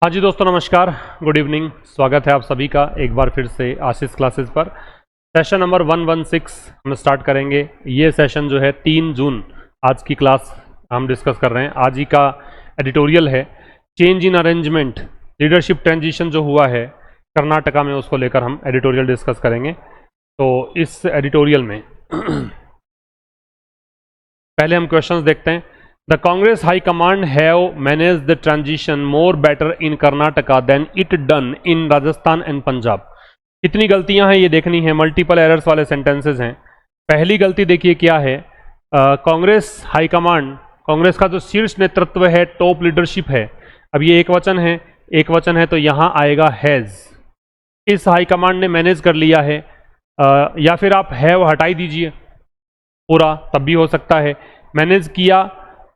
हाँ जी दोस्तों, नमस्कार, गुड इवनिंग। स्वागत है आप सभी का एक बार फिर से आशीष क्लासेस पर। सेशन नंबर 116 हम स्टार्ट करेंगे। ये सेशन जो है 3 जून आज की क्लास हम डिस्कस कर रहे हैं। आज ही का एडिटोरियल है change in arrangement, leadership transition जो हुआ है कर्नाटका में, उसको लेकर हम एडिटोरियल डिस्कस करेंगे। तो इस एडिटोरियल में पहले हम क्वेश्चंस देखते हैं। The Congress High Command have managed the transition more better in Karnataka than it done in Rajasthan and Punjab। कितनी गलतियां हैं ये देखनी है, मल्टीपल एरर्स वाले सेंटेंसेस हैं। पहली गलती देखिए क्या है, कांग्रेस हाई कमांड, कांग्रेस का जो शीर्ष नेतृत्व है, टॉप लीडरशिप है। अब ये एक वचन है तो यहाँ आएगा हैज़। इस हाई कमांड ने मैनेज कर लिया है, या फिर आप हैव हटाई दीजिए पूरा, तब भी हो सकता है। मैनेज किया,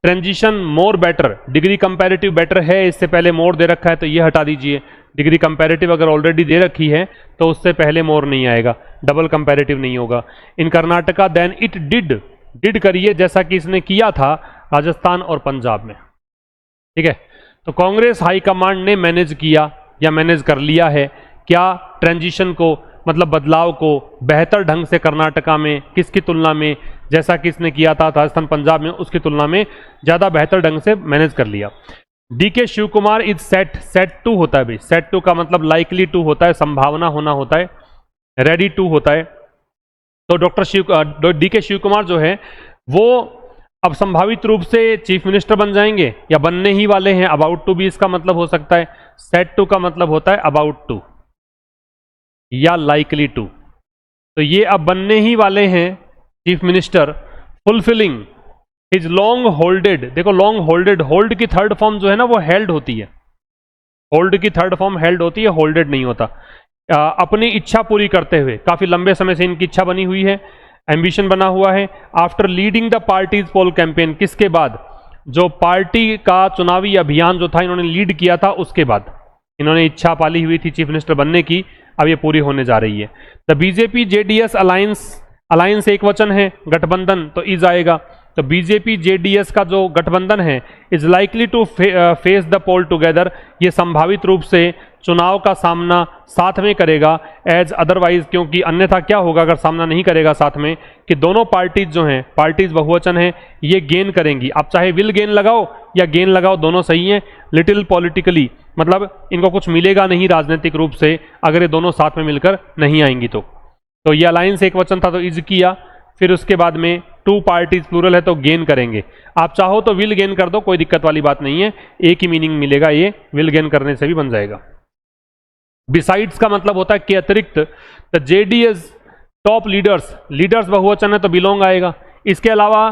transition more better, degree comparative better है, इससे पहले मोर दे रखा है तो ये हटा दीजिए। डिग्री कंपैरेटिव अगर ऑलरेडी दे रखी है तो उससे पहले मोर नहीं आएगा, डबल कंपैरेटिव नहीं होगा। इन कर्नाटका देन इट डिड करिए जैसा कि इसने किया था राजस्थान और पंजाब में। ठीक है, तो कांग्रेस हाई कमांड ने मैनेज किया या मैनेज कर लिया है क्या, ट्रांजिशन को, मतलब बदलाव को बेहतर ढंग से कर्नाटका में, किसकी तुलना में, जैसा कि इसने किया था राजस्थान पंजाब में, उसकी तुलना में ज़्यादा बेहतर ढंग से मैनेज कर लिया। DK Shivakumar is set to होता है भाई, सेट टू का मतलब लाइकली टू होता है, संभावना होना होता है, रेडी टू होता है। तो डीके शिव कुमार जो है वो अब संभावित रूप से चीफ मिनिस्टर बन जाएंगे या बनने ही वाले हैं। अबाउट टू भी इसका मतलब हो सकता है, सेट टू का मतलब होता है अबाउट टू या लाइकली टू। तो ये अब बनने ही वाले हैं chief minister, fulfilling his long holded. देखो लॉन्ग होल्डेड, होल्ड की थर्ड फॉर्म जो है ना वो हेल्ड होती है, होल्ड की थर्ड फॉर्म हेल्ड होती है, होल्डेड नहीं होता। अपनी इच्छा पूरी करते हुए, काफी लंबे समय से इनकी इच्छा बनी हुई है, एम्बिशन बना हुआ है। After leading the parties poll campaign, किसके बाद, जो पार्टी का चुनावी अभियान जो था इन्होंने लीड किया था उसके बाद इन्होंने इच्छा पाली हुई थी चीफ मिनिस्टर बनने की, अब ये पूरी होने जा रही है। द बीजेपी जेडीएस अलायंस एक वचन है, गठबंधन तो इज आएगा। तो बीजेपी जेडीएस का जो गठबंधन है is likely to face the poll together, ये संभावित रूप से चुनाव का सामना साथ में करेगा एज अदरवाइज, क्योंकि अन्यथा क्या होगा अगर सामना नहीं करेगा साथ में, कि दोनों पार्टीज जो हैं, पार्टीज बहुवचन है, ये गेन करेंगी। आप चाहे विल गेन लगाओ या गेन लगाओ, दोनों सही हैं। लिटिल पॉलिटिकली मतलब इनको कुछ मिलेगा नहीं राजनीतिक रूप से अगर ये दोनों साथ में मिलकर नहीं आएंगी। तो ये अलायंस एक वचन था तो इज किया, फिर उसके बाद में टू पार्टीज प्लूरल है तो गेन करेंगे। आप चाहो तो विल गेन कर दो, कोई दिक्कत वाली बात नहीं है, एक ही मीनिंग मिलेगा, ये विल गेन करने से भी बन जाएगा। बिसाइड्स का मतलब होता है कि अतिरिक्त। द जेडीएस टॉप लीडर्स बहुवचन है तो बिलोंग आएगा। इसके अलावा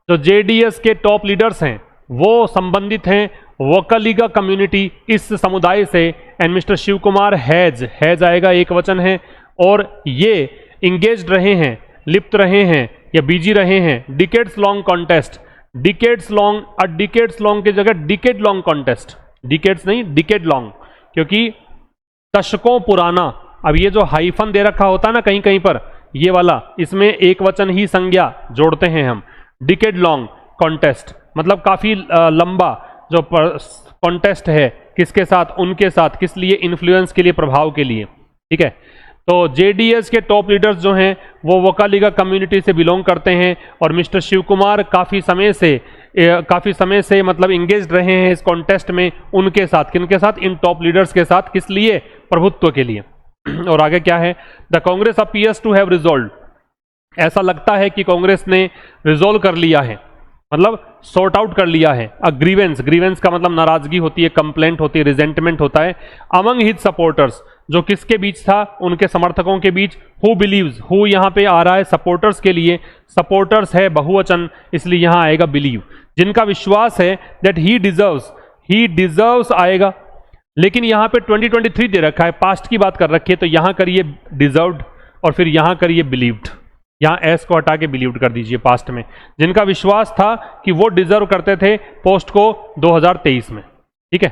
जो जेडीएस के टॉप लीडर्स हैं वो संबंधित हैं वोकलिगा कम्युनिटी, इस समुदाय से। And mister Shivakumar has आएगा, एक वचन है, और ये इंगेज्ड रहे हैं, लिप्त रहे हैं या बिजी रहे हैं। Decades long contest, decades long की जगह डिकेड लॉन्ग कॉन्टेस्ट, डिकेड्स नहीं डिकेड लॉन्ग, क्योंकि दशकों पुराना। अब ये जो हाइफन दे रखा होता है ना कहीं कहीं पर, ये वाला, इसमें एक वचन ही संज्ञा जोड़ते हैं हम। डिकेड लॉन्ग कॉन्टेस्ट मतलब काफी लंबा जो कॉन्टेस्ट है, किसके साथ, उनके साथ, किस लिए, इन्फ्लुएंस के लिए, प्रभाव के लिए। ठीक है, तो जेडीएस के टॉप लीडर्स जो हैं वो वोकालिगा कम्युनिटी से बिलोंग करते हैं, और मिस्टर शिव कुमार काफ़ी समय से मतलब इंगेज्ड रहे हैं इस कॉन्टेस्ट में, उनके साथ, किनके साथ, इन टॉप लीडर्स के साथ, किस लिए, प्रभुत्व के लिए। और आगे क्या है, the Congress appears to have resolve, ऐसा लगता है कि कांग्रेस ने रिजॉल्व कर लिया है, मतलब सॉर्ट आउट कर लिया है। ग्रीवेंस का मतलब नाराजगी होती है, कंप्लेंट होती है, रिजेंटमेंट होता है। अमंग हिज सपोर्टर्स, जो किसके बीच था, उनके समर्थकों के बीच। हु बिलीव्स, हु यहां पे आ रहा है सपोर्टर्स के लिए, सपोर्टर्स है बहुवचन इसलिए यहां आएगा बिलीव। जिनका विश्वास है दैट ही डिजर्व्स आएगा, लेकिन यहां पे 2023 दे रखा है, पास्ट की बात कर रखी है, तो यहां करिए डिजर्व्ड और फिर यहां करिए बिलीव्ड, यहां एस को हटा के बिलीव्ड कर दीजिए पास्ट में। जिनका विश्वास था कि वो डिजर्व करते थे पोस्ट को 2023 में। ठीक है,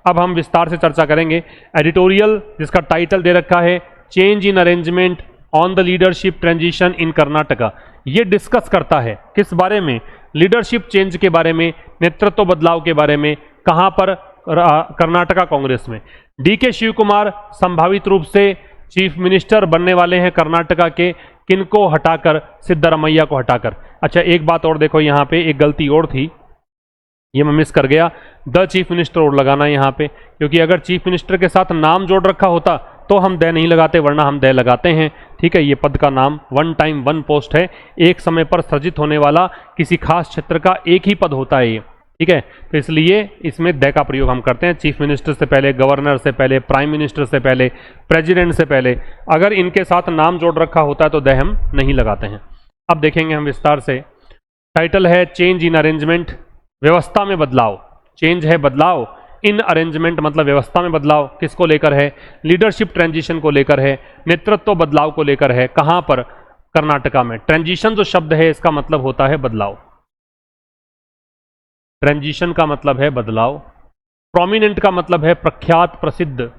अब हम विस्तार से चर्चा करेंगे। एडिटोरियल जिसका टाइटल दे रखा है change in arrangement on the leadership transition in Karnataka, ये डिस्कस करता है किस बारे में, लीडरशिप चेंज के बारे में, नेतृत्व बदलाव के बारे में, कहां पर कर्नाटका कांग्रेस में। डीके शिव कुमार संभावित रूप से चीफ मिनिस्टर बनने वाले हैं कर्नाटका के, किनको हटाकर? सिद्धरामैया को हटाकर। अच्छा, एक बात और देखो, यहाँ पे एक गलती और थी, ये मैं मिस कर गया, द चीफ मिनिस्टर और लगाना है यहाँ पे, क्योंकि अगर चीफ मिनिस्टर के साथ नाम जोड़ रखा होता तो हम दे नहीं लगाते, वरना हम दे लगाते हैं। ठीक है, ये पद का नाम वन टाइम वन पोस्ट है, एक समय पर सृजित होने वाला किसी खास क्षेत्र का एक ही पद होता है ये। ठीक है, तो इसलिए इसमें दे का प्रयोग हम करते हैं। चीफ मिनिस्टर से पहले, गवर्नर से पहले, प्राइम मिनिस्टर से पहले, प्रेसिडेंट से पहले, अगर इनके साथ नाम जोड़ रखा होता है तो दे हम नहीं लगाते हैं। अब देखेंगे हम विस्तार से। टाइटल है चेंज इन अरेंजमेंट, व्यवस्था में बदलाव। चेंज है बदलाव, इन अरेंजमेंट मतलब व्यवस्था में बदलाव। किसको लेकर है? लीडरशिप ट्रांजिशन को लेकर है, नेतृत्व बदलाव को लेकर है। कहां पर? कर्नाटका में। ट्रांजिशन जो शब्द है इसका मतलब होता है बदलाव, ट्रांजिशन का मतलब है बदलाव। प्रोमिनेंट का मतलब है प्रख्यात, प्रसिद्ध,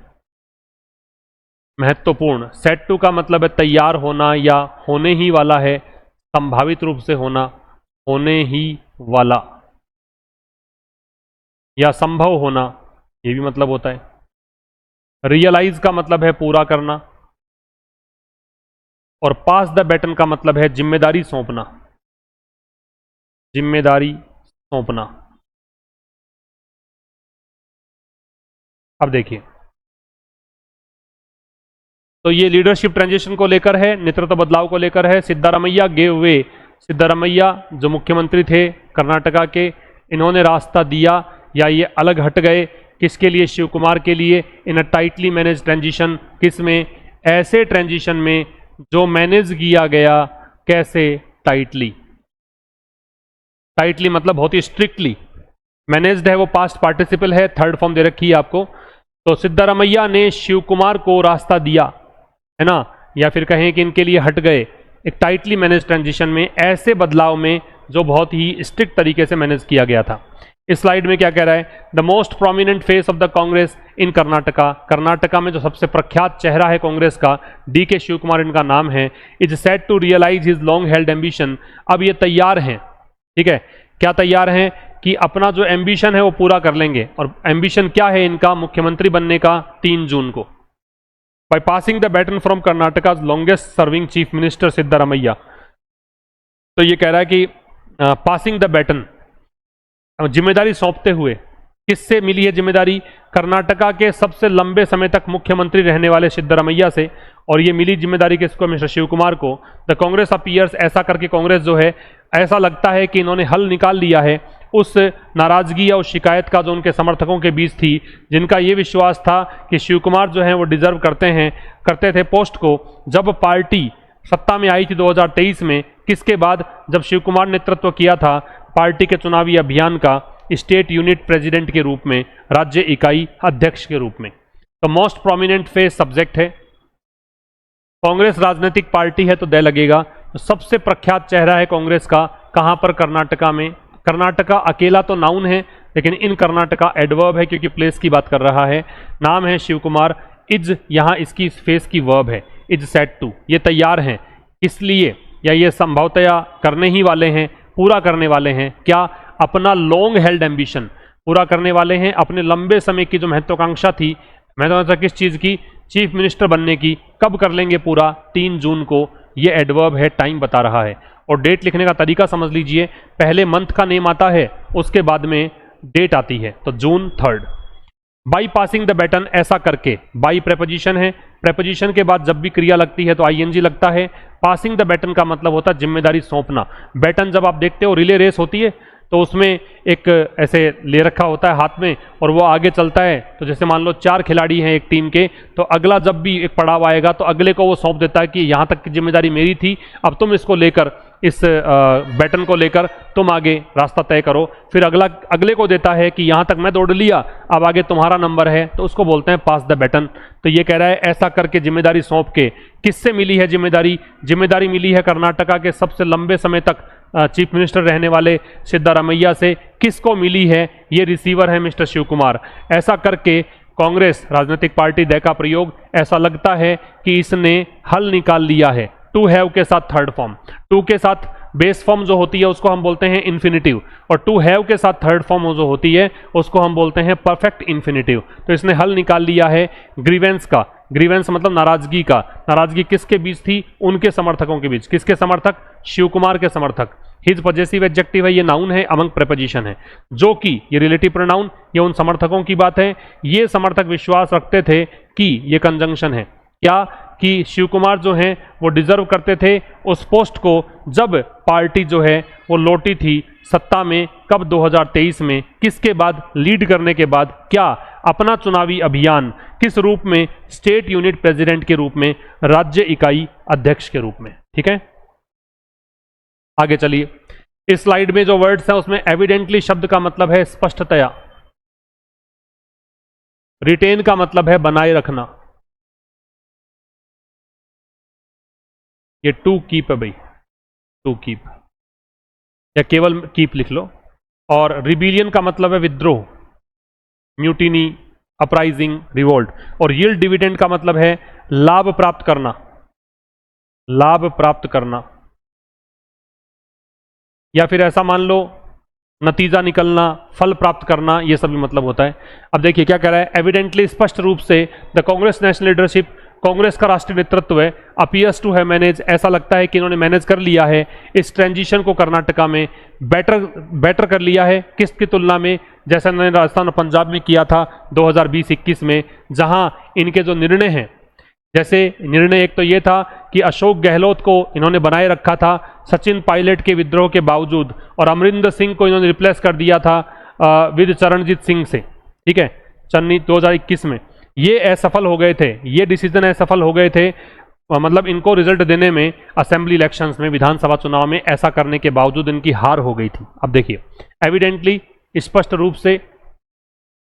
महत्वपूर्ण। सेट टू का मतलब है तैयार होना या होने ही वाला है, संभावित रूप से होना, होने ही वाला या संभव होना, ये भी मतलब होता है। रियलाइज का मतलब है पूरा करना, और पास द बैटन का मतलब है जिम्मेदारी सौंपना, जिम्मेदारी सौंपना। अब देखिए, तो ये लीडरशिप ट्रांजिशन को लेकर है, नेतृत्व बदलाव को लेकर है। सिद्धारमैया गेव वे, सिद्धारमैया जो मुख्यमंत्री थे कर्नाटका के, इन्होंने रास्ता दिया या ये अलग हट गए। किसके लिए? शिव कुमार के लिए। इन अ टाइटली मैनेज ट्रांजिशन, किस में? ऐसे ट्रांजिशन में जो मैनेज किया गया। कैसे? टाइटली। टाइटली मतलब बहुत ही स्ट्रिक्टली। मैनेज्ड है वो पास्ट पार्टिसिपल है, थर्ड फॉर्म दे रखी है आपको। तो सिद्धारमैया ने शिव कुमार को रास्ता दिया, है ना, या फिर कहें कि इनके लिए हट गए एक टाइटली मैनेज ट्रांजिशन में, ऐसे बदलाव में जो बहुत ही स्ट्रिक्ट तरीके से मैनेज किया गया था। इस स्लाइड में क्या कह रहा है? The most prominent face of the Congress in Karnataka, Karnataka में जो सबसे प्रख्यात चेहरा है कांग्रेस का, डीके शिव कुमार इनका नाम है, is set to realise his long held ambition. अब ये तैयार हैं, ठीक है, क्या तैयार हैं? कि अपना जो एम्बिशन है वो पूरा कर लेंगे। और एम्बिशन क्या है इनका? मुख्यमंत्री बनने का 3 जून को। By passing the baton from Karnataka longest serving chief minister Siddaramaiah. तो ये कह रहा है कि पासिंग द बैटन, जिम्मेदारी सौंपते हुए, किससे मिली है जिम्मेदारी? कर्नाटका के सबसे लंबे समय तक मुख्यमंत्री रहने वाले सिद्धरामैया से। और ये मिली जिम्मेदारी किसको? मिस्टर शिव कुमार को। द कांग्रेस अपीयर्स, ऐसा करके कांग्रेस जो है, ऐसा लगता है कि इन्होंने हल निकाल लिया है उस नाराजगी या उस शिकायत का जो उनके समर्थकों के बीच थी, जिनका ये विश्वास था कि शिव कुमार जो हैं वो डिजर्व करते थे पोस्ट को। जब पार्टी सत्ता में आई थी 2023 में, किसके बाद? जब शिव कुमार नेतृत्व किया था पार्टी के चुनावी अभियान का, स्टेट यूनिट प्रेसिडेंट के रूप में, राज्य इकाई अध्यक्ष के रूप में। तो मोस्ट प्रोमिनेंट फेस सब्जेक्ट है। कांग्रेस राजनीतिक पार्टी है तो दे लगेगा। तो सबसे प्रख्यात चेहरा है कांग्रेस का, कहां पर? कर्नाटका में। कर्नाटका अकेला तो नाउन है, लेकिन इन कर्नाटका एडवर्ब है क्योंकि प्लेस की बात कर रहा है। नाम है शिव कुमार। इज यहां इसकी फेस की वर्ब है, इज सेट टू। ये तैयार हैं, इसलिए या ये संभवतया करने ही वाले हैं, पूरा करने वाले हैं। क्या? अपना लॉन्ग हेल्ड एम्बिशन पूरा करने वाले हैं। अपने लंबे समय की जो महत्वाकांक्षा थी, महत्वाकांक्षा किस चीज की? चीफ मिनिस्टर बनने की। कब कर लेंगे पूरा? 3 जून को। ये एडवर्ब है, टाइम बता रहा है। और डेट लिखने का तरीका समझ लीजिए, पहले मंथ का नेम आता है, उसके बाद में डेट आती है, तो जून 3। बाई पासिंग द बैटन, ऐसा करके। बाई प्रेपोजिशन है, प्रेपोजिशन के बाद जब भी क्रिया लगती है तो आईएनजी लगता है। पासिंग द बैटन का मतलब होता है जिम्मेदारी सौंपना। बैटन जब आप देखते हो रिले रेस होती है तो उसमें एक ऐसे ले रखा होता है हाथ में और वो आगे चलता है। तो जैसे मान लो 4 खिलाड़ी हैं एक टीम के, तो अगला जब भी एक पड़ाव आएगा तो अगले को वो सौंप देता है कि यहाँ तक की जिम्मेदारी मेरी थी, अब तुम इसको लेकर, इस बैटन को लेकर तुम आगे रास्ता तय करो। फिर अगले को देता है कि यहाँ तक मैं दौड़ लिया, अब आगे तुम्हारा नंबर है, तो उसको बोलते हैं पास द बैटन। तो ये कह रहा है ऐसा करके जिम्मेदारी सौंप के। किससे मिली है जिम्मेदारी? जिम्मेदारी मिली है कर्नाटका के सबसे लंबे समय तक चीफ मिनिस्टर रहने वाले सिद्धारमैया से। किसको मिली है? ये रिसीवर है मिस्टर शिव कुमार। ऐसा करके कांग्रेस राजनीतिक पार्टी दे का प्रयोग, ऐसा लगता है कि इसने हल निकाल लिया है। टू हैव के साथ थर्ड फॉर्म, टू के साथ बेस फॉर्म जो होती है उसको हम बोलते हैं इन्फिनिटिव, और टू हैव के साथ थर्ड फॉर्म जो होती है उसको हम बोलते हैं परफेक्ट इन्फिनिटिव। तो इसने हल निकाल लिया है ग्रीवेंस का। ग्रीवेंस मतलब नाराजगी का। नाराजगी किसके बीच थी? उनके समर्थकों के बीच। किसके समर्थक? शिव कुमार के समर्थक। हिज पॉजेसिव एडजेक्टिव है, ये नाउन है, अमंग प्रेपोजिशन है, जो कि ये रिलेटिव प्रोनाउन, ये उन समर्थकों की बात है। ये समर्थक विश्वास रखते थे कि ये कंजंक्शन है क्या, कि शिव कुमार जो हैं वो डिजर्व करते थे उस पोस्ट को जब पार्टी जो है वो लौटी थी सत्ता में। कब? 2023 में। किसके बाद? लीड करने के बाद। क्या? अपना चुनावी अभियान किस रूप में? स्टेट यूनिट प्रेसिडेंट के रूप में, राज्य इकाई अध्यक्ष के रूप में। ठीक है, आगे चलिए। इस स्लाइड में जो वर्ड्स हैं उसमें एविडेंटली शब्द का मतलब है स्पष्टतया। रिटेन का मतलब है बनाए रखना। ये टू कीप है भाई, टू कीप, या केवल कीप लिख लो। और रिबेलियन का मतलब है विद्रोह, म्यूटिनी, अपराइजिंग, रिवोल्ट। और यील्ड डिविडेंड का मतलब है लाभ प्राप्त करना, लाभ प्राप्त करना, या फिर ऐसा मान लो नतीजा निकलना, फल प्राप्त करना, यह सभी मतलब होता है। अब देखिए क्या कह रहा है, एविडेंटली स्पष्ट रूप से the Congress national leadership, Congress का राष्ट्रीय नेतृत्व है, अपीयर्स टू है मैनेज, ऐसा लगता है कि इन्होंने मैनेज कर लिया है इस ट्रांजिशन को कर्नाटका में, बेटर कर लिया है। किसकी तुलना में? जैसा इन्होंने राजस्थान और पंजाब में किया था 2020-21 में, जहां इनके जो निर्णय हैं, जैसे निर्णय एक तो ये था कि अशोक गहलोत को इन्होंने बनाए रखा था सचिन पायलट के विद्रोह के बावजूद, और अमरिंदर सिंह को इन्होंने रिप्लेस कर दिया था विद चरणजीत सिंह से। ठीक है, चन्नी 2021 में ये असफल हो गए थे, ये डिसीजन असफल हो गए थे, मतलब इनको रिजल्ट देने में, असेंबली इलेक्शंस में, विधानसभा चुनाव में ऐसा करने के बावजूद इनकी हार हो गई थी। अब देखिए एविडेंटली स्पष्ट रूप से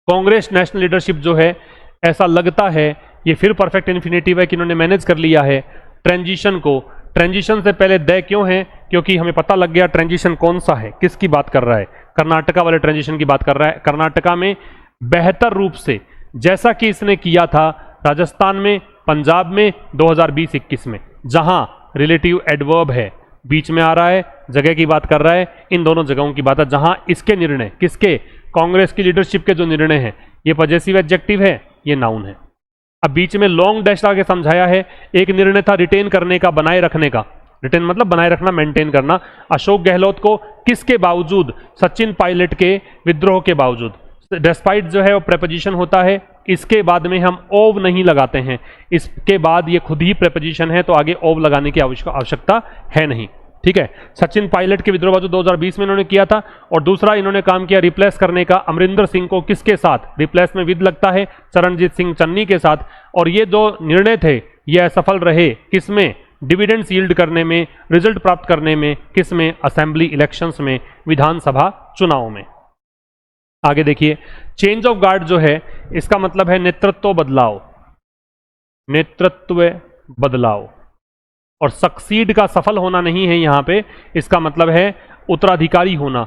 कांग्रेस नेशनल लीडरशिप जो है, ऐसा लगता है ये फिर परफेक्ट इन्फिनेटिव है कि इन्होंने मैनेज कर लिया है ट्रांजिशन को। ट्रांजिशन से पहले द क्यों है? क्योंकि हमें पता लग गया ट्रांजिशन कौन सा है, किसकी बात कर रहा है, कर्नाटका वाले ट्रांजिशन की बात कर रहा है। कर्नाटका में बेहतर रूप से, जैसा कि इसने किया था राजस्थान में, पंजाब में 2020-21 में, जहां रिलेटिव एडवर्ब है, बीच में आ रहा है, जगह की बात कर रहा है, इन दोनों जगहों की बात है, जहां इसके निर्णय, किसके? कांग्रेस की लीडरशिप के जो निर्णय हैं, ये पॉजेसिव एडजेक्टिव है, ये नाउन है। अब बीच में लॉन्ग डैश आगे समझाया है, एक निर्णय था रिटेन करने का, बनाए रखने का। रिटेन मतलब बनाए रखना, मेंटेन करना। अशोक गहलोत को किसके बावजूद? सचिन पायलट के विद्रोह के बावजूद। डेस्पाइट जो है वो प्रेपोजिशन होता है, इसके बाद में हम ओव नहीं लगाते हैं, इसके बाद ये खुद ही प्रेपोजिशन है, तो आगे ओव लगाने की आवश्यकता है नहीं। ठीक है, सचिन पायलट के विद्रोह 2020 में इन्होंने किया था। और दूसरा इन्होंने काम किया रिप्लेस करने का, अमरिंदर सिंह को किसके साथ? रिप्लेस में विद लगता है, चरणजीत सिंह चन्नी के साथ। और ये जो निर्णय थे ये असफल रहे, किसमें? डिविडेंड्स यील्ड करने में, रिजल्ट प्राप्त करने में, किसमें? असेंबली इलेक्शंस में, विधानसभा चुनाव में। आगे देखिए, चेंज ऑफ गार्ड जो है इसका मतलब है नेतृत्व बदलाव, नेतृत्व बदलाव। और सक्सीड का सफल होना नहीं है यहां पे, इसका मतलब है उत्तराधिकारी होना,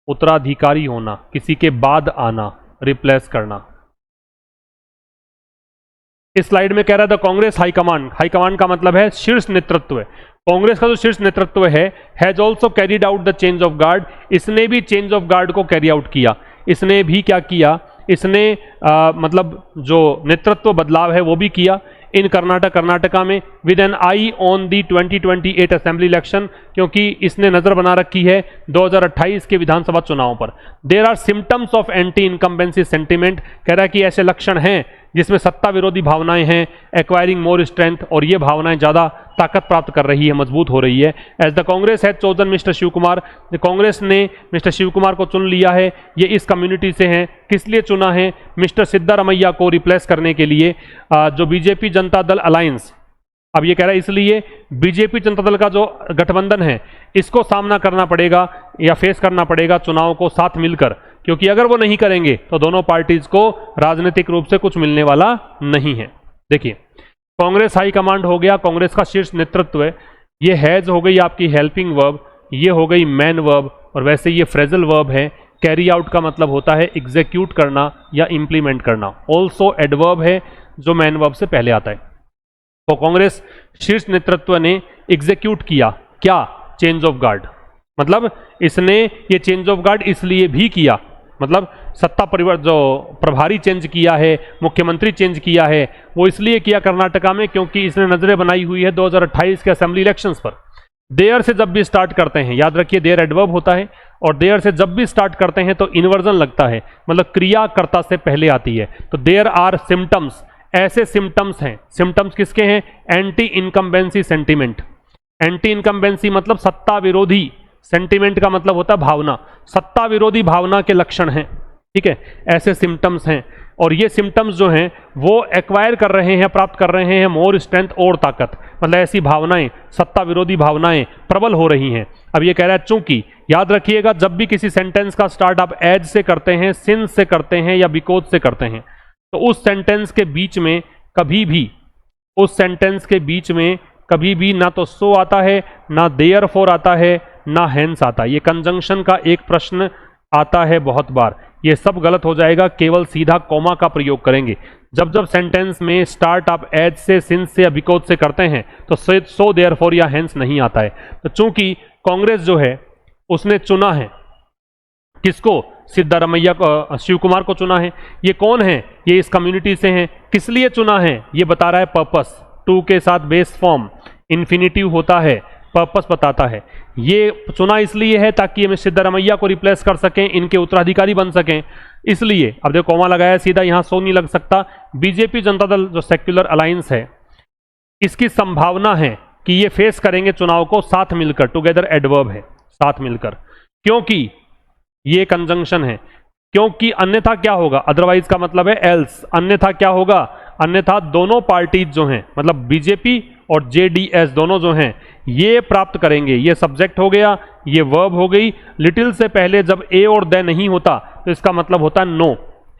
उत्तराधिकारी होना, किसी के बाद आना, रिप्लेस करना। इस स्लाइड में कह रहा था कांग्रेस हाईकमांड, हाईकमांड का मतलब है शीर्ष नेतृत्व। कांग्रेस का जो शीर्ष नेतृत्व है, has also carried out the change of guard, इसने भी चेंज ऑफ गार्ड को कैरी आउट किया। इसने भी क्या किया? इसने मतलब जो नेतृत्व बदलाव है वो भी किया इन कर्नाटका में, with an eye on the 2028 assembly election, क्योंकि इसने नजर बना रखी है 2028 के विधानसभा चुनाव पर। There are symptoms of anti incumbency sentiment, कह रहा है कि ऐसे लक्षण हैं जिसमें सत्ता विरोधी भावनाएं हैं, एक्वायरिंग मोर स्ट्रेंथ, और ये भावनाएं ज्यादा ताकत प्राप्त कर रही है, मजबूत हो रही है। As the Congress has chosen mister Shivakumar, Congress ने मिस्टर शिव कुमार को चुन लिया है, ये इस कम्युनिटी से हैं। किस लिए चुना है? मिस्टर सिद्धारमैया को रिप्लेस करने के लिए, जो बीजेपी जनता दल अलायंस, अब ये कह रहा है इसलिए बीजेपी जनता दल का जो गठबंधन है इसको सामना करना पड़ेगा या फेस करना पड़ेगा चुनाव को साथ मिलकर, क्योंकि अगर वो नहीं करेंगे तो दोनों पार्टीज को राजनीतिक रूप से कुछ मिलने वाला नहीं है। देखिए, कांग्रेस हाई कमांड हो गया, कांग्रेस का शीर्ष नेतृत्व है, ये हैज हो गई आपकी हेल्पिंग वर्ब, ये हो गई मैन वर्ब, और वैसे ये फ्रेजल वर्ब है। कैरी आउट का मतलब होता है एग्जीक्यूट करना या इंप्लीमेंट करना। ऑल्सो एडवर्ब है जो मैन वर्ब से पहले आता है। तो कांग्रेस शीर्ष नेतृत्व ने एग्जीक्यूट किया क्या? चेंज ऑफ गार्ड, मतलब इसने ये चेंज ऑफ गार्ड इसलिए भी किया, मतलब सत्ता परिवर्तन जो प्रभारी चेंज किया है, मुख्यमंत्री चेंज किया है, वो इसलिए किया कर्नाटका में क्योंकि इसने नजरें बनाई हुई है 2028 के असेंबली इलेक्शंस पर। देयर से जब भी स्टार्ट करते हैं, याद रखिए देयर एडवर्ब होता है, और देयर से जब भी स्टार्ट करते हैं तो इन्वर्जन लगता है, मतलब क्रियाकर्ता से पहले आती है। तो देयर आर सिम्टम्स, ऐसे सिम्टम्स हैं। सिम्टम्स किसके हैं? Anti incumbency sentiment. Anti incumbency मतलब सत्ता विरोधी, सेंटिमेंट का मतलब होता है भावना, सत्ता विरोधी भावना के लक्षण हैं, ठीक है, ऐसे सिम्टम्स हैं। और ये सिम्टम्स जो हैं वो एक्वायर कर रहे हैं, प्राप्त कर रहे हैं मोर स्ट्रेंथ और ताकत, मतलब ऐसी भावनाएं, सत्ता विरोधी भावनाएं प्रबल हो रही हैं। अब ये कह रहा है चूंकि, याद रखिएगा जब भी किसी सेंटेंस का स्टार्ट आप एज से करते हैं, सिंस से करते हैं या बिकॉज से करते हैं, तो उस सेंटेंस के बीच में कभी भी, उस सेंटेंस के बीच में कभी भी ना तो सो आता है, ना देयरफॉर आता है, ना हेंस आता है। ये कंजंक्शन का एक प्रश्न आता है बहुत बार, ये सब गलत हो जाएगा, केवल सीधा कॉमा का प्रयोग करेंगे। जब जब सेंटेंस में स्टार्ट आप एज से, सिंस से या बिकॉज से करते हैं तो सो देयरफॉर या हेंस नहीं आता है। तो चूंकि कांग्रेस जो है उसने चुना है किसको? सिद्धारमैया को, शिव कुमार को चुना है। ये कौन है? ये इस कम्युनिटी से हैं। किस लिए चुना है ये बता रहा है पर्पस, टू के साथ बेस फॉर्म इन्फिनिटिव होता है, पर्पस बताता है। ये चुना इसलिए है ताकि ये सिद्धारमैया को रिप्लेस कर सकें, इनके उत्तराधिकारी बन सकें, इसलिए। अब देखो कॉमा लगाया, सीधा यहां सो नहीं लग सकता। बीजेपी जनता दल जो सेक्युलर अलायंस है, इसकी संभावना है कि ये फेस करेंगे चुनाव को साथ मिलकर, टुगेदर एडवर्ब है, साथ मिलकर, क्योंकि ये कंजंक्शन है। क्योंकि अन्यथा क्या होगा? अदरवाइज का मतलब है एल्स। अन्यथा क्या होगा? अन्यथा दोनों पार्टीज जो हैं, मतलब बीजेपी और जेडीएस दोनों जो हैं, ये प्राप्त करेंगे। ये सब्जेक्ट हो गया, ये वर्ब हो गई। लिटिल से पहले जब ए और द नहीं होता तो इसका मतलब होता है नो,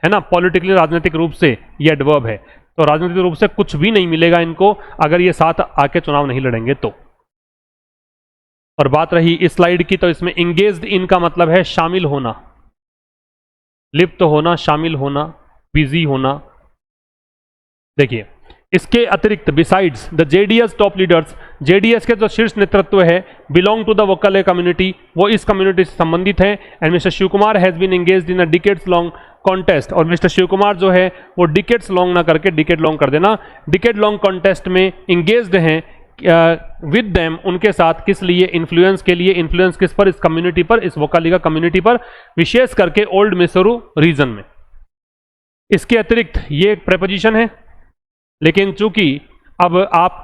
है ना। पॉलिटिकली, राजनीतिक रूप से ये एडवर्ब है, तो राजनीतिक रूप से कुछ भी नहीं मिलेगा इनको अगर ये साथ आके चुनाव नहीं लड़ेंगे तो। और बात रही इस स्लाइड की, तो इसमें इंगेज्ड इन का मतलब है शामिल होना, लिप्त होना, शामिल होना, बिजी होना। देखिए इसके अतिरिक्त besides the JDS top leaders, JDS के जो शीर्ष नेतृत्व है, belong to the vocal community, वो इस कम्युनिटी से संबंधित है। And mister Shivakumar has been engaged in a decades long contest, और मिस्टर शिव कुमार जो है वो डिकेड्स लॉन्ग ना करके डिकेड लॉन्ग कर देना, डिकेड लॉन्ग कॉन्टेस्ट में इंगेज्ड हैं विद देम, उनके साथ। किस लिए? इन्फ्लुएंस के लिए। इन्फ्लुएंस किस पर? इस कम्युनिटी पर, इस वोकालिगा कम्युनिटी पर, विशेष करके ओल्ड मिसोरू रीजन में। इसके अतिरिक्त ये एक प्रेपोजिशन है, लेकिन चूंकि अब आप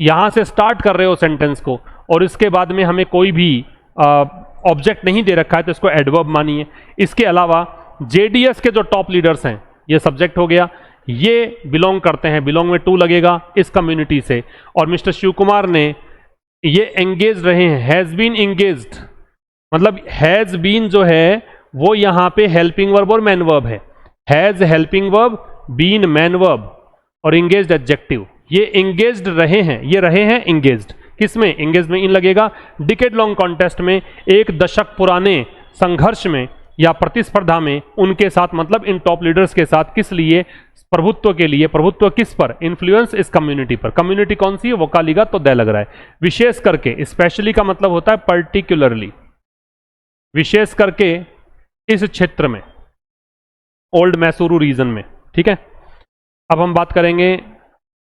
यहां से स्टार्ट कर रहे हो सेंटेंस को और इसके बाद में हमें कोई भी ऑब्जेक्ट नहीं दे रखा है तो इसको एडवर्ब मानिए। इसके अलावा जेडीएस के जो टॉप लीडर्स हैं, ये सब्जेक्ट हो गया, ये बिलोंग करते हैं, बिलोंग में टू लगेगा, इस कम्युनिटी से। और मिस्टर शिव कुमार ने ये एंगेज रहे हैं, हैज बीन एंगेज्ड, मतलब हैज बीन जो है वो यहां पे हेल्पिंग वर्ब और मैन वर्ब है। Has helping verb, been main verb और एंगेज्ड एडजेक्टिव। ये एंगेज्ड रहे हैं, ये रहे हैं एंगेज्ड। किसमें? एंगेज में इन लगेगा। डिकेड लॉन्ग कॉन्टेस्ट में, एक दशक पुराने संघर्ष में या प्रतिस्पर्धा में उनके साथ, मतलब इन टॉप लीडर्स के साथ। किस लिए? प्रभुत्व के लिए। प्रभुत्व किस पर? इन्फ्लुएंस इस कम्युनिटी पर। कम्युनिटी कौन सी है? वोकालिगा, तो दे लग रहा है। विशेष करके, स्पेशली का मतलब होता है पर्टिकुलरली, विशेष करके इस क्षेत्र में, ओल्ड मैसूरू रीजन में, ठीक है। अब हम बात करेंगे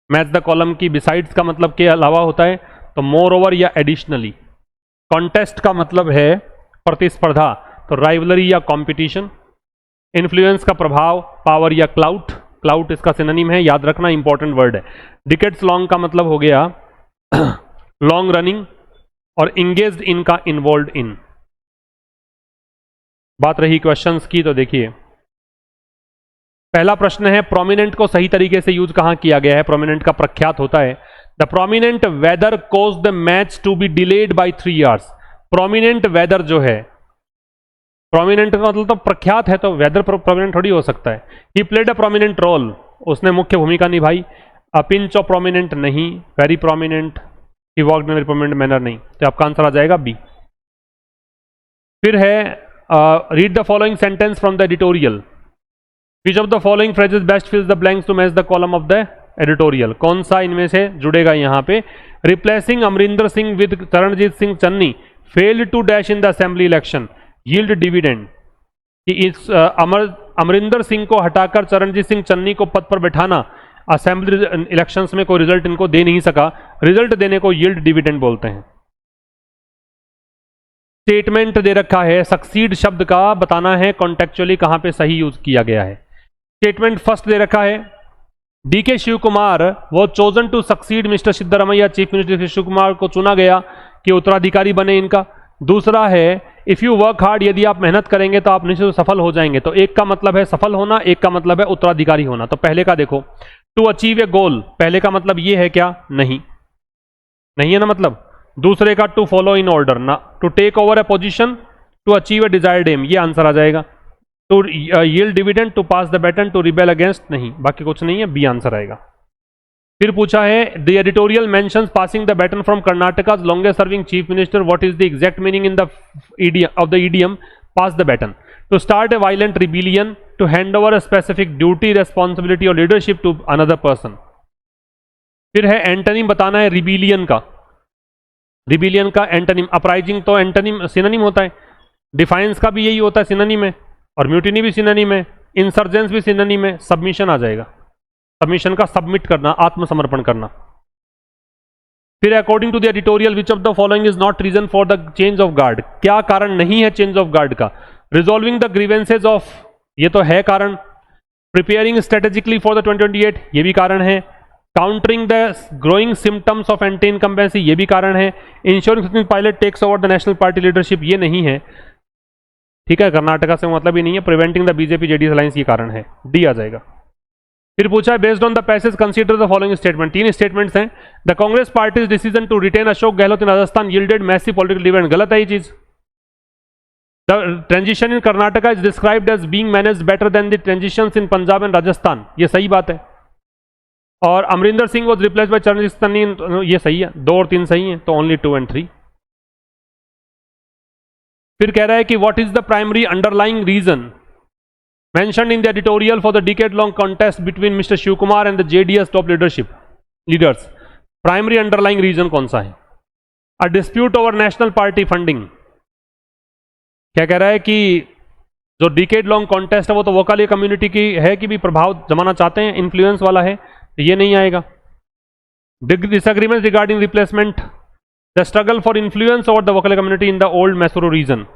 मैच द कॉलम की। बिसाइड्स का मतलब के अलावा होता है, तो मोर ओवर या एडिशनली। कॉन्टेस्ट का मतलब है प्रतिस्पर्धा, तो राइवलरी या कंपटीशन। इन्फ्लुएंस का प्रभाव, पावर या क्लाउट। क्लाउट इसका सिनोनिम है, याद रखना, इंपॉर्टेंट वर्ड है। डिकेड्स लॉन्ग का मतलब हो गया लॉन्ग रनिंग, और इंगेज्ड इन का इन्वॉल्व इन। बात रही क्वेश्चंस की, तो देखिए पहला प्रश्न है, प्रोमिनेंट को सही तरीके से यूज कहां किया गया है? प्रोमिनेंट का प्रख्यात होता है, the prominent weather cause the match to be delayed by 3 hours. Prominent weather जो है, प्रोमिनेंट का मतलब तो प्रख्यात है, तो वेदर प्रोमिनेंट थोड़ी हो सकता है। He played a prominent role, उसने मुख्य भूमिका निभाई। अ पिंच ऑफ प्रोमिनेंट नहीं, very prominent. He worked in very prominent manner नहीं, तो आपका आंसर आ जाएगा बी। फिर है read the following sentence from the editorial. Which of the following phrases best fills the blanks to match the column of the editorial, कौन सा इनमें से जुड़ेगा यहाँ पे? Replacing Amarinder Singh with Charanjit Singh Channi failed to dash in the assembly election yield dividend, कि इस अमरिंदर सिंह को हटाकर चरणजीत सिंह चन्नी को पद पर बैठाना असेंबली इलेक्शंस में कोई रिजल्ट इनको दे नहीं सका, रिजल्ट देने को यील्ड डिविडेंड बोलते हैं। स्टेटमेंट दे रखा है, सक्सीड शब्द का बताना है कॉन्टेक्चुअली कहां पे सही यूज किया गया है। स्टेटमेंट फर्स्ट दे रखा है, डीके शिव कुमार वो chosen to succeed mister Siddaramaiah, chief minister Shivakumar को चुना गया कि उत्तराधिकारी बने इनका। दूसरा है इफ यू वर्क हार्ड, यदि आप मेहनत करेंगे तो आप निश्चित सफल हो जाएंगे। तो एक का मतलब है सफल होना, एक का मतलब है उत्तराधिकारी होना। तो पहले का देखो, टू अचीव ए गोल, पहले का मतलब ये है क्या? नहीं, नहीं है ना मतलब। दूसरे का टू फॉलो इन ऑर्डर ना, to take over a position, to achieve a desired aim, ये आंसर आ जाएगा। To yield dividend, to pass the baton, to rebel against, नहीं, बाकी कुछ नहीं है, बी आंसर आएगा। फिर पूछा है the editorial mentions passing the baton from Karnataka longest serving chief minister, what is the exact meaning in the idiom pass the baton? To start a violent rebellion, to hand over a specific duty, responsibility और leadership to another person. फिर है antonym बताना है rebellion का, rebellion का antonym, uprising तो antonym synonym होता है, डिफाइंस का भी यही होता है सिनोनिम है, और म्यूटिनी भी सिनोनिम है, इंसर्जेंस भी सिनोनिम है, सबमिशन आ जाएगा, सबमिशन का सबमिट करना, आत्मसमर्पण करना। फिर according to the editorial which of the following is not reason for the change of guard, क्या कारण नहीं है चेंज ऑफ गार्ड का? रिजॉल्विंग द ग्रीवेंसेज ऑफ, ये तो है कारण। प्रिपेयरिंग स्ट्रेटेजिकली फॉर द 2028, ये भी कारण है। Countering the growing symptoms of anti incumbency, ये भी कारण है। Ensuring Pilot takes over the national party leadership, ये नहीं है, ठीक है, कर्नाटका से मतलब ही नहीं है। Preventing the BJP JDS alliance, ये कारण है, डी आ जाएगा। फिर पूछा है based on the passage consider the following statement, तीन स्टेटमेंट्स हैं। The Congress party's decision to retain Ashok Gehlot in Rajasthan yielded massive political dividend, गलत है ये चीज। The transition in Karnataka is described as being managed better than the transitions in Punjab and Rajasthan, ये सही बात है। और Amarinder Singh was replaced by Charanjit Channi, ये सही है, 2 और 3 सही हैं, तो ओनली 2 and 3। फिर कह रहा है कि what is the primary underlying reason mentioned in the editorial for the decade-long contest between Mr. Shiv Kumar and the JDS top leaders. Primary underlying reason कौन सा है? A dispute over national party funding. क्या कह रहा है कि जो decade-long contest है वो तो वोकाली कम्युनिटी की है कि भी प्रभाव जमाना चाहते हैं, इन्फ्लुएंस वाला है, तो ये नहीं आएगा। Disagreements regarding replacement. The struggle for influence over the Wakali community in the old Mysuru region.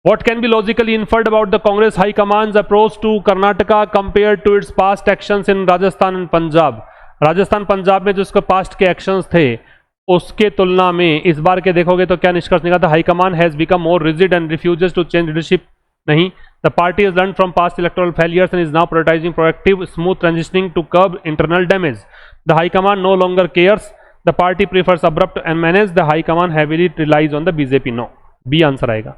What can be logically inferred about the Congress High Command's approach to Karnataka compared to its past actions in Rajasthan and Punjab? Rajasthan Punjab में जो उसके past के actions थे उसके तुलना में इस बार के देखोगे तो क्या निष्कर्ष निकलता? High command has become more rigid and refuses to change leadership, नहीं। The party has learn from past electoral failures and is now prioritising proactive smooth transitioning to curb internal damage. The high command no longer cares, the party prefers abrupt end manage, the high command heavily relies on the BJP, no, B answer आएगा।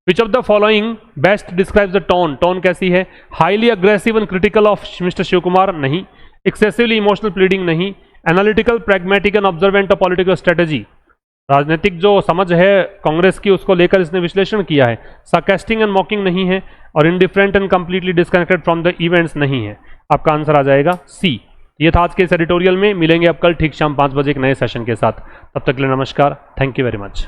Which of the following best describes the tone? Tone कैसी है? Highly aggressive and critical of Mr. Shiv Kumar, नहीं। Excessively emotional pleading, नहीं। Analytical, pragmatic and observant of political strategy, राजनीतिक जो समझ है कांग्रेस की उसको लेकर इसने विश्लेषण किया है। Sarcastic and mocking नहीं है, और indifferent and completely disconnected from the events नहीं है। आपका आंसर आ जाएगा सी। ये था आज के इस एडिटोरियल में। मिलेंगे अब कल ठीक शाम 5 बजे एक नए सेशन के साथ। तब तक के लिए नमस्कार, थैंक यू वेरी मच।